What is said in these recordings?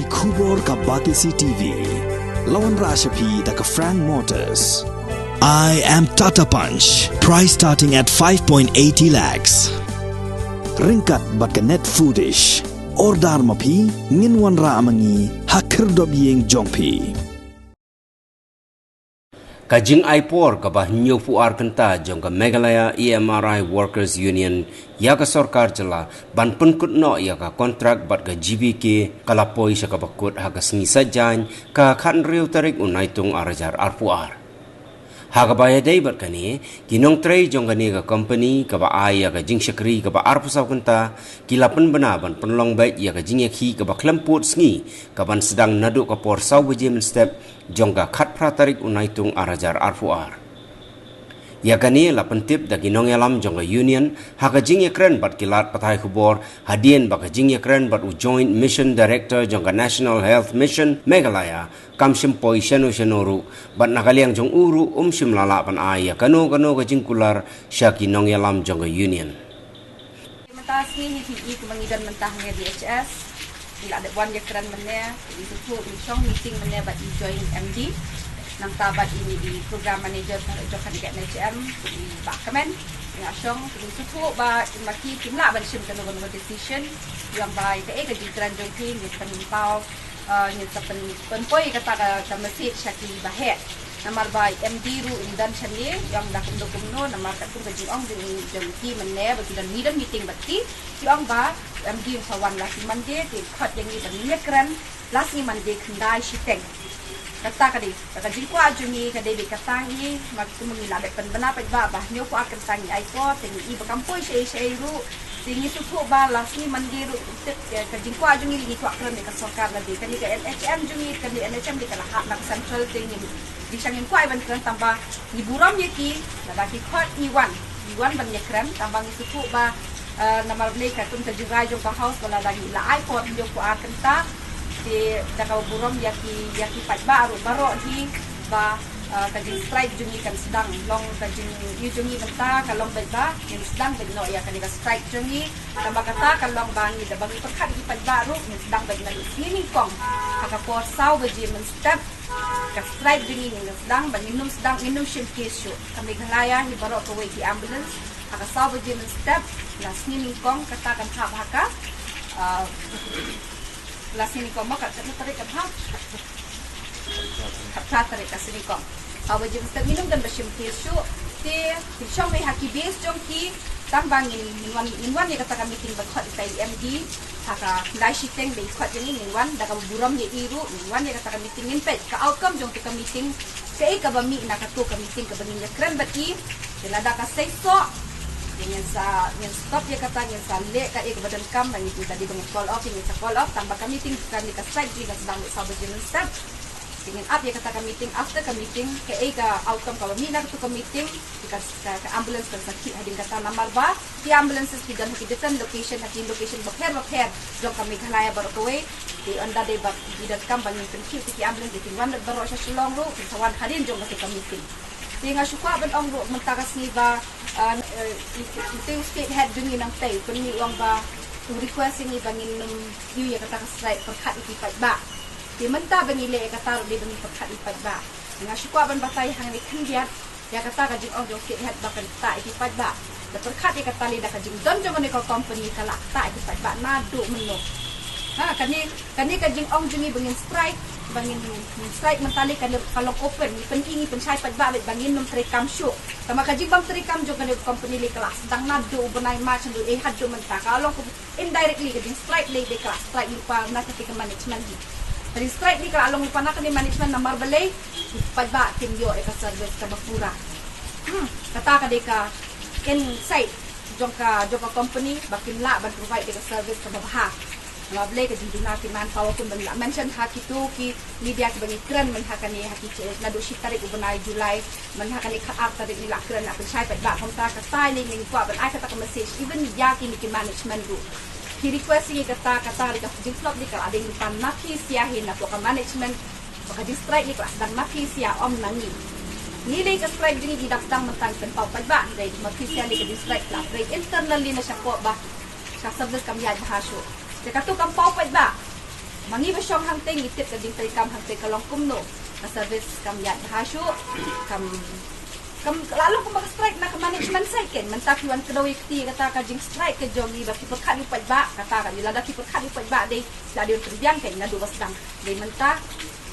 Kubor ka Batisi TV. Lawan Rashapi da ka Frank Motors. I am Tata Punch. Price starting at 5.80 lakhs. Ringkat bat ka Net Foodish. Ordar mapi nginwan ra amangi hakir dobyeng jongpi. Kajing Aipor kabah nyo puar kenta jong ka Meghalaya EMRI Workers Union ya ka sorkar jela ban penkut no ya ka kontrak bat ka GBK kalapoi sa kabakut ha ka sengi sajan ka kan riu tarik unaitung arajar arpuar. Ha ka baya day bat kani kinong tray jong kani ka company ka ba ay ya ka jing syakri ka ba arpusaw kenta kilapan benaban penlong baik ya ka jing yakhi ka ba klemput sengi ka ban sedang naduk ka por saw bejem step jong ka khat pratarik unaitung arajar arpuar. Ya kani la pentip da ginong yalam jong ka union ha ka jing yakren bat kilat patai khubor hadien ba ka jing yakren bat u joint mission director jong ka National Health Mission Meghalaya kamsim poi shanu shanoru bat nakaliang jong uru sim lala pan aya kano ka jing kular sya ginong yalam jong ka union. Mentasi ni hi ke mengidan mentahnya DHS ila ada wan yakran mennya itu tu insong meeting mennya bat join MD nang tabat ini di program manager jokan dekat NHM di Bakmen ngasong itu tu ba maki timla ban sim kan no decision yang baik ke jitran jongki ni penpau ni penpoi kata ka message syaki bahet namar baik MD ru indan chani yang dah kumno namar kat kun ong di jongki menne bagi dan meeting baki yang ba MD sawan lasi mande di khat yang ni dan nekran lasi mande khandai shiteng kata kadi kata jingkwa jungi kade di katangi mak mengila be penbena pe ba nyo ko akan tangi ai ko tingi i bakampoi sei ru tingi tu ko ba lasni mandiru ke jingkwa jungi ni ko akan ka sokar lagi kani ke NHM jungi kani NHM di kala hak nak central tingi di sangin ko ai ban kan tambah ni buram yaki na baki khot ni wan ban yakran tambah ni tu ba namar blai ka tun ka juga jo ka house wala lagi la ai ko nyo ko akan ta di dakau burom yaki pat baru hi ba kajing strike jungi kan sedang long kajing yu jungi benta kalong ba yang sedang begno ya kan strike jungi tambah kata kalong bangi da bagi perkat di pat baru yang sedang begno sini kong kaka por saw beji men step ka strike jungi yang sedang minum shim kesu kami galaya ni barok ko wei ambulance kaka saw beji men step la sini kong kata kan haka lasini ko mo kat tarik kan ha tarik kasini ko awa jim minum dan besim kesu te shong me haki base jong ki tambang inwan ya kata meeting bakhattai MD haka dai shiteng dei khat jeni inwan da ka buram ye iru inwan ya kata meeting in page ka outcome jong ka meeting kai ka ba mi na ka to ka meeting ka bangin kren bati dilada ka sai so dengan stop ya kata yang sale ka ik badan kam bang itu tadi bang call off ini call off tambah kami meeting kami ka strike juga sedang sabar jenis step dengan up ya kata kami meeting after kami meeting ke outcome kalau mina tu kami meeting ke ambulance kan sakit hadin kata namar ba di ambulance dan hidetan location bakher jom kami khalaya barokwe di anda de bak hidat kam bang itu ki ambulance di wan baro sa silong ru sawan hadin jom kami meeting sehingga syukwa ben ong ru mentakas ni ba itu state head jungi nang tay kun ni wang ba request ni bangin num yu ya kata strike perkat ipat ba di menta bangile kata di bangin perkat ipat ba nga syukwa ban batay hang ni kandiat ya kata ka jing ong state head ba kan ta ipat ba da perkat ya kata li da ka jing don jong ni ko company kala ta ipat ba nadu menno ha kani ka jing ong jungi bangin strike mentali kalau open penting pensai padba bangin num trekam show sama kajibang trekam jo kan company le kelas sedang nadu benai macam tu hadu menta kalau indirectly ke strike le de kelas strike lupa nak ke management ni dari strike ni kalau lupa nak ke management nomor belai padba tim yo ka service ka bakura kata ka deka inside jongka company bakin la ban provide de service ka bahah Mablay ka jinduna ti man power kun bang mention haki tu ki media ki bangi kran man hakani haki na do shit tarik ubunay July man hakani ka after ni la kran apin sai pat ba kom ta ka sai ni ko ban ai kata ka message even ya ki ni ki management ru ki request ni kata ri ka jing flop ni ka ading pan na ki siahin na po ka management ka distrike ni ka dan na ki sia om nangi ni le ka strike ding di dakdang mentang pen pau pat ba dai ma ki sia ni ka distrike la break internally na siya po ba sa service kam ya bahasyo Jika tu kampau pat ba, mangi basyong hangteng itip ka ding kam hangteng kalong kumno ka service kam yat hasu kam lalu kung mag-strike na ka-management side ken mantakiwan ka daw ikti kata ka jing strike ka jogi ba kipot ni ba kata ka yula da kipot ni ba day ladi yung tribyan ken na duwas dang day manta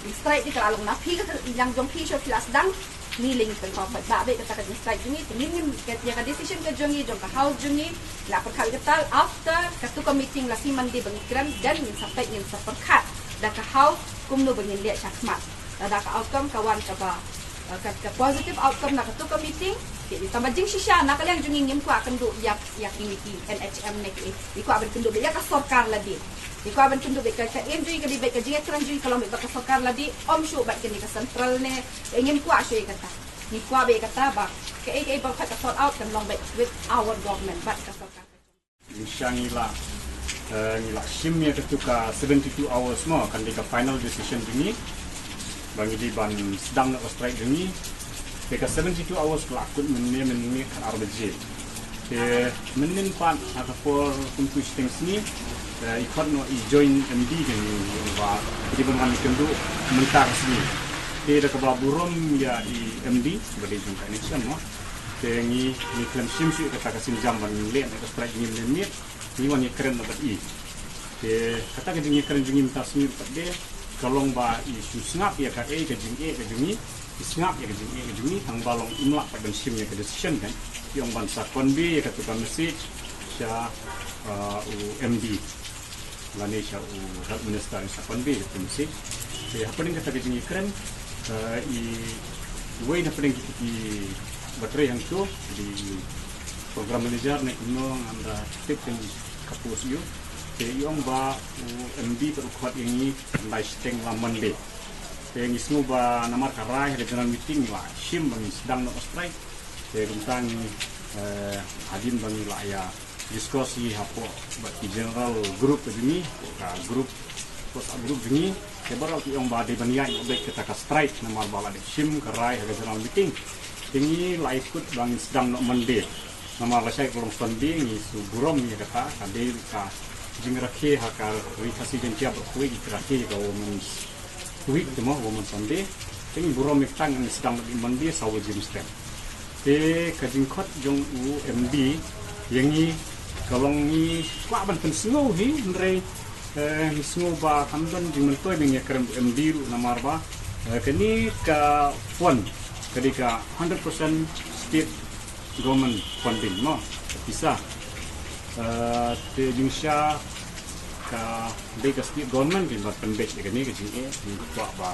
yung strike di kalalong na pila yang jong pisyo pilas dang niling pa ba be kata ka jing strike jungi tingin ket ya ka decision ka jongi jong ka house jungi la per kali katal after katu meeting la siman di bangikran dan min sampai ngin sa perkat da ka house kumno bangin liat chakmat da ka outcome kawan ka ba ka positive outcome na katu meeting di tambah jing shisha na kalian jungin ngim ko akan do yak meeting NHM nek di ko aban kendo ya ka sorkar ladi di ko aban kendo be ka enjoy ka di be ka jing ekran jing kalau be ka sorkar ladi om shu ba kini ka central ne ngim ko ashe kata ni ko be kata ba ka ba ka sort out kan long be with our government ba ka sorkar Insya-Allah ngila shimnya ketuka 72 hours mo kan di ka final decision ini bagi di ban sedang nak strike ini Peka 72 hours kelakut menini kan arbajit. Menin pan atau for kumpush things ni ikut no join MD kan ba di bermani kendu mentar sini. Dia dah burom ya di MD bagi jumpa ini semua. Tengi ni klaim simsu kata kasin jam ban le nak strike ni menit ni wani keren dapat i. Kata ke dingi keren dingi minta sini pada kalong ba isu ngap ya ka ke jingi isngap ya kejungi tang balong imlak pada simnya ke decision kan yang bangsa konbi ya ketukan message sya UMD Malaysia health minister sa konbi itu message ya apa ning kata kejungi keren way na paling di baterai yang tu di program manager nek no anda tip yang kapus yo yung ba UMD terkuat ini live steng laman de yang ismu ba namar karai regional meeting lah shim bang sedang no strike tentang adin bang la ya diskusi hapo bagi general group ini grup pos grup ini sebaral yang ba de bania baik kita ka strike namar bala de shim karai regional meeting ini la ikut bang sedang no mende namar la saya kolong funding isu burom ya kata ade ka jingrakhe hakar rikasi jentia berkuih jingrakhe ka women's week demo woman Sunday ting burom miktang ang sedang mandi sawo jimstem kajingkot jong UMD yang ni kalong ni kwa ban pensengo hi ndre sengo ba kamdan jing mentoy bing ya kerem UMD namar ba kini ka fund kadika 100% state government funding no bisa te jingsha ka bega state government di bat pendek ni ke jinge di kwa ba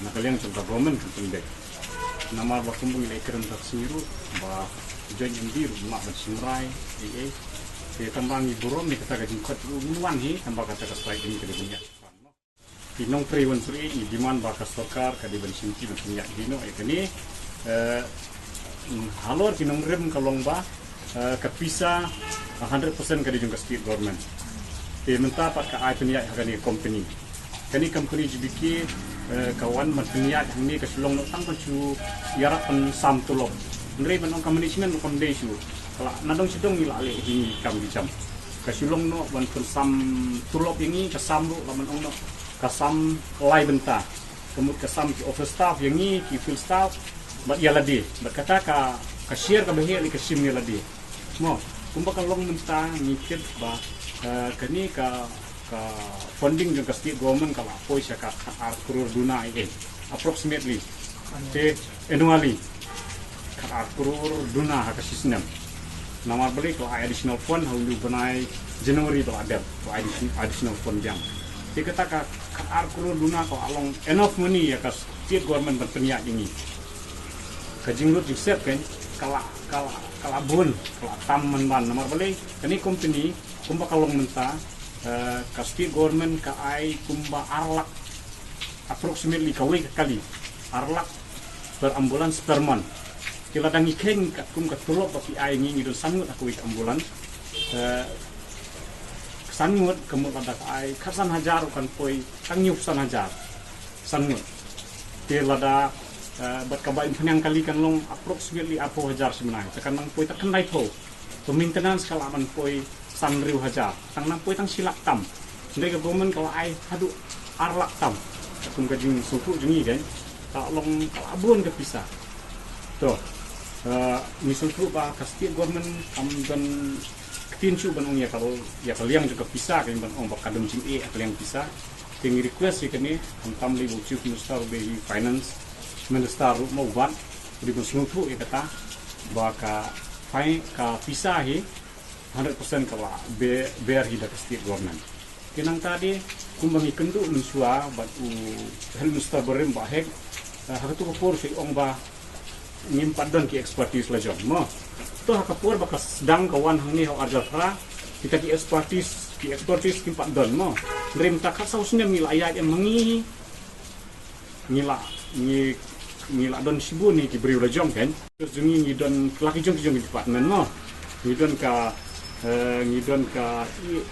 nakaliang contoh government kan pendek nama ba kumbung ile keren tak siru ba join MD rumah ban simrai te tambang ni burom ni kata gajing kot unwan hi tambah kata ka strike ini ke dunia di nong priwan pri i diman ba ka sokar ka di ban simti ban dunia dino ni halor kinong rem kalong ba kapisa 100% ka di jung state government menta pat ka ai peniat kani company GBK kawan man peniat ni ka sulong no tang chu yarak pen sam tulok ndre man ka management kon de su kala nadong sidong ni lale ni kam bicam ka sulong no wan pen sam tulok ini ka sam ro laman ong no ka sam lai benta kemut ka sam ki office staff yang ni ki field staff bat ya ladi bat kata ka share ka behel ka sim ni ladi mo kumba long menta ngikit ba kani ka funding ng state government kala po siya ka crore duna approximately te annually ka crore duna ha ka system namar balik ko additional fund how you banai January to ada additional fund jam te kata ka crore duna ko along enough money ya ka state government berpeniak ini ka jinglut set kan kala bun kala taman ban namar balik kani company kumba kalong menta ka state government ka ai kumba arlak approximately kali arlak per ambulans per month kila dang ikeng ka kum ka tulok baki ai ngi do sangut aku ik ambulans sangut kemut ada ka ai kasan hajar kan poi tangyup san hajar sangut kila da bat ka bain phanyang kali kan long approximately apo hajar sebenarnya tekan nang poi tekan dai po maintenance kalaman poi 3,000 hajar tang nang poi tang silak tam Mereka government kalau ai hadu arlak tam. Kum kajing suku jengi kan. Tak long kalabun ke pisah. Tuh. Misal tu ba kasih government dan ketincu banong ya kalau yang juga pisah kan banong ba kadem jing yang pisah. Ting request ikani antam li chief minister be finance minister mau buat di musnutu ikata ba ka fine ka pisah hi 100% kala bear hi da state government. Kinang tadi kumbangi kendu mensua ba health minister berim ba hek hakatu ko si ong ba ngimpadan ki expertise la jom mo to hakapur baka sedang kawan hangni ho arjafra kita ki expertise kimpadan mo rim takat sausnya milayah yang mengi ngila don sibu ni ki beri la jom kan terus jungi ni don laki jong department mo ngidon ka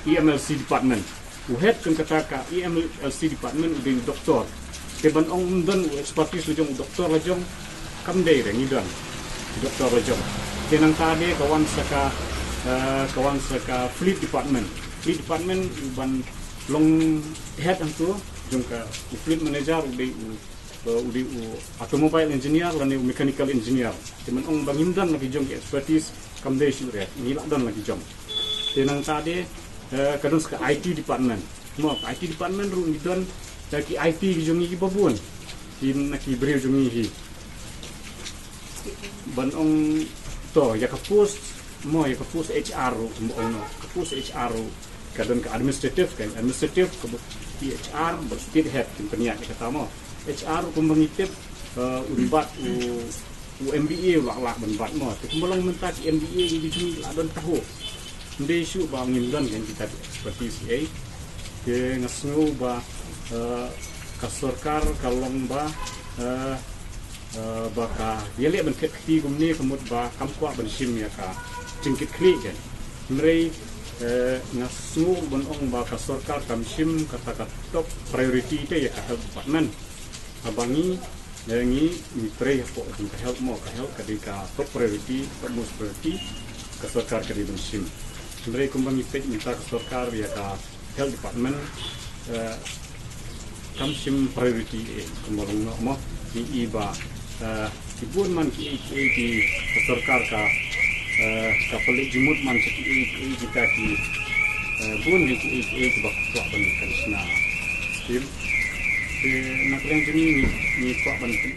EMLC department uhet kun kata ka EMLC department udah doktor keban ong don expertise la jom doktor la jom kamdei re ngidon doktor la jom tenang tadi kawan saka fleet department ban long head antu jom ka fleet manager udah automobile engineer dan mechanical engineer teman ong bangindan lagi jom ke expertise kamdei shu re nilak don lagi jom tenang tadi kadang saka IT department mo IT department ru ngidon ki IT jom ni babun tin ki breu jom ni ban ong to ya kapus HR mo ono kapus HR kadang ke administrative ke HR berstit head company ya kata mo HR kumbangitip uribat MBA lak ban bat mo kumbalang mentak MBA di sini ladon tahu ndai syu bangin dan kan kita expertise ke ngasngu ba kasorkar kalong ba baka dia lihat bentuk keti gumni kemud ba kamkwa bensim ya ka cingkit kli kan merei ngasu bonong ba kasorkar kamsim kata top priority itu ya kata department abangi yangi mitre ko ka help mo ka help kadika top priority most priority kasorkar kadi bensim merei kumbangi pet minta kasorkar ya ka health department kamsim priority kumbalong mo di iba ibun man ki sarkar ka pelik jumut man ki kita ki bun ki bak tua ban kan sna skim nak yang jeni ni tua ban ki